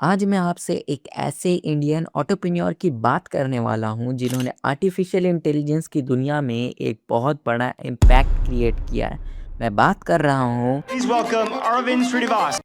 आज मैं आपसे एक ऐसे इंडियन एंटरप्रेन्योर की बात करने वाला हूँ जिन्होंने आर्टिफिशियल इंटेलिजेंस की दुनिया में एक बहुत बड़ा इम्पैक्ट क्रिएट किया है। मैं बात कर रहा हूँ Please welcome Arvind Srinivas.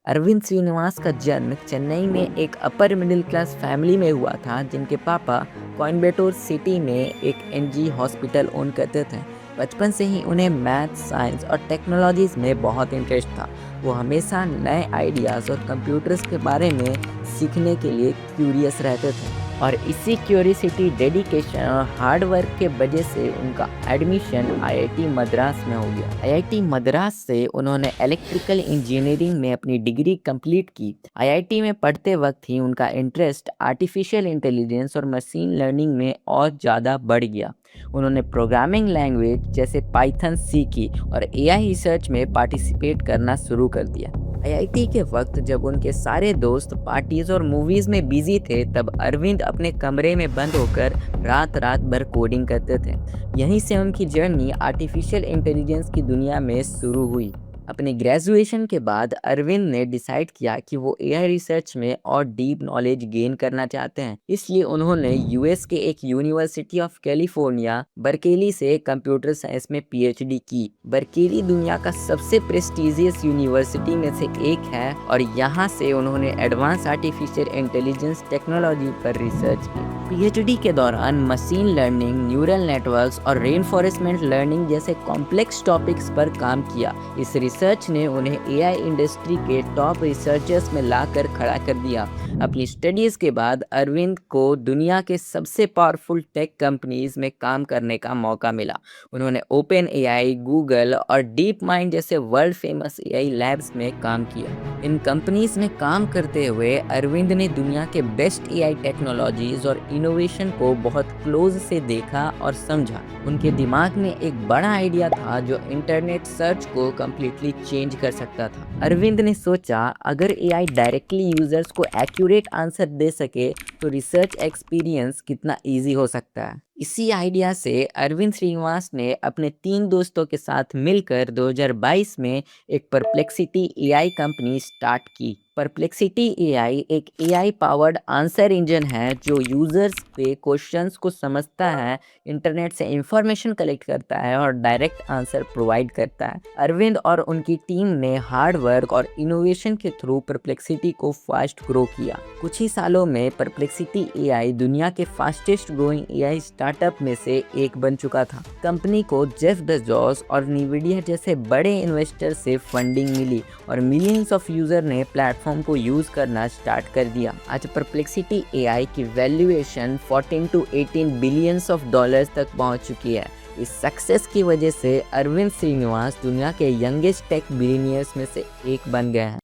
Arvind Srinivas का जन्म चेन्नई में एक अपर मिडिल क्लास फैमिली में हुआ था, जिनके पापा कोयम्बटूर सिटी में एक एनजी हॉस्पिटल ओन करते थे। बचपन से ही उन्हें मैथ, साइंस और टेक्नोलॉजीज में बहुत इंटरेस्ट था। वो हमेशा नए आइडियाज़ और कंप्यूटर्स के बारे में सीखने के लिए क्यूरियस रहते थे, और इसी क्यूरियसिटी, डेडिकेशन और हार्ड वर्क के वजह से उनका एडमिशन आईआईटी मद्रास में हो गया। आईआईटी मद्रास से उन्होंने इलेक्ट्रिकल इंजीनियरिंग में अपनी डिग्री कंप्लीट की। आईआईटी में पढ़ते वक्त ही उनका इंटरेस्ट आर्टिफिशियल इंटेलिजेंस और मशीन लर्निंग में और ज़्यादा बढ़ गया। उन्होंने प्रोग्रामिंग लैंग्वेज जैसे पाइथन सीखी और एआई रिसर्च में पार्टिसिपेट करना शुरू कर दिया। आईआईटी के वक्त जब उनके सारे दोस्त पार्टीज और मूवीज में बिजी थे, तब अरविंद अपने कमरे में बंद होकर रात रात भर कोडिंग करते थे। यहीं से उनकी जर्नी आर्टिफिशियल इंटेलिजेंस की दुनिया में शुरू हुई। अपने ग्रेजुएशन के बाद अरविंद ने डिसाइड किया कि वो एआई रिसर्च में और डीप नॉलेज गेन करना चाहते हैं। इसलिए उन्होंने यूएस के एक यूनिवर्सिटी ऑफ कैलिफोर्निया बर्केली से कंप्यूटर साइंस में पीएचडी की। बर्केली दुनिया का सबसे प्रेस्टिजियस यूनिवर्सिटी में से एक है, और यहाँ से उन्होंने एडवांस आर्टिफिशियल इंटेलिजेंस टेक्नोलॉजी पर रिसर्च की। पीएचडी के दौरान मशीन लर्निंग, न्यूरल नेटवर्क्स और रेनफोर्समेंट लर्निंग जैसे कॉम्प्लेक्स टॉपिक्स पर काम किया। इस रिसर्च ने उन्हें एआई इंडस्ट्री के टॉप रिसर्चर्स में लाकर खड़ा कर दिया। अपनी स्टडीज के बाद अरविंद को दुनिया के सबसे पावरफुल टेक कंपनीज में काम करने का मौका मिला। उन्होंने ओपन एआई, गूगल और डीप माइंड जैसे वर्ल्ड फेमस एआई लैब्स में काम किया। इन कंपनीज में काम करते हुए अरविंद ने दुनिया के बेस्ट एआई टेक्नोलॉजीज और इनोवेशन को बहुत क्लोज से देखा और समझा। उनके दिमाग में एक बड़ा आइडिया था जो इंटरनेट सर्च को कम्प्लीटली चेंज कर सकता था। अरविंद ने सोचा, अगर एआई डायरेक्टली यूजर्स को एक्यूरेट आंसर दे सके तो रिसर्च एक्सपीरियंस कितना इजी हो सकता है। इसी आइडिया से अरविंद श्रीनिवास ने अपने 3 दोस्तों के साथ मिलकर 2022 में एक परप्लेक्सिटी एआई कंपनी स्टार्ट की। परप्लेक्सिटी एआई एक एआई पावर्ड आंसर इंजन है जो यूजर्स पे क्वेश्चंस को समझता है, इंटरनेट से इंफॉर्मेशन कलेक्ट करता है और डायरेक्ट आंसर प्रोवाइड करता है। अरविंद और उनकी टीम ने हार्ड वर्क और इनोवेशन के थ्रू परप्लेक्सिटी को फास्ट ग्रो किया। कुछ ही सालों में परप्लेक्सिटी एआई दुनिया के फास्टेस्ट ग्रोइंग एआई स्टार्टअप में से एक बन चुका था। कंपनी को जेफ बेजोस और NVIDIA जैसे बड़े इन्वेस्टर से फंडिंग मिली और मिलियंस ऑफ यूजर ने प्लेटफॉर्म को यूज करना स्टार्ट कर दिया। आज परप्लेक्सिटी एआई की valuation 14 to 18 billions of dollars तक पहुंच चुकी है। इस सक्सेस की वजह से अरविंद श्रीनिवास दुनिया के यंगेस्ट टेक बिलियनियर्स में से एक बन गए हैं।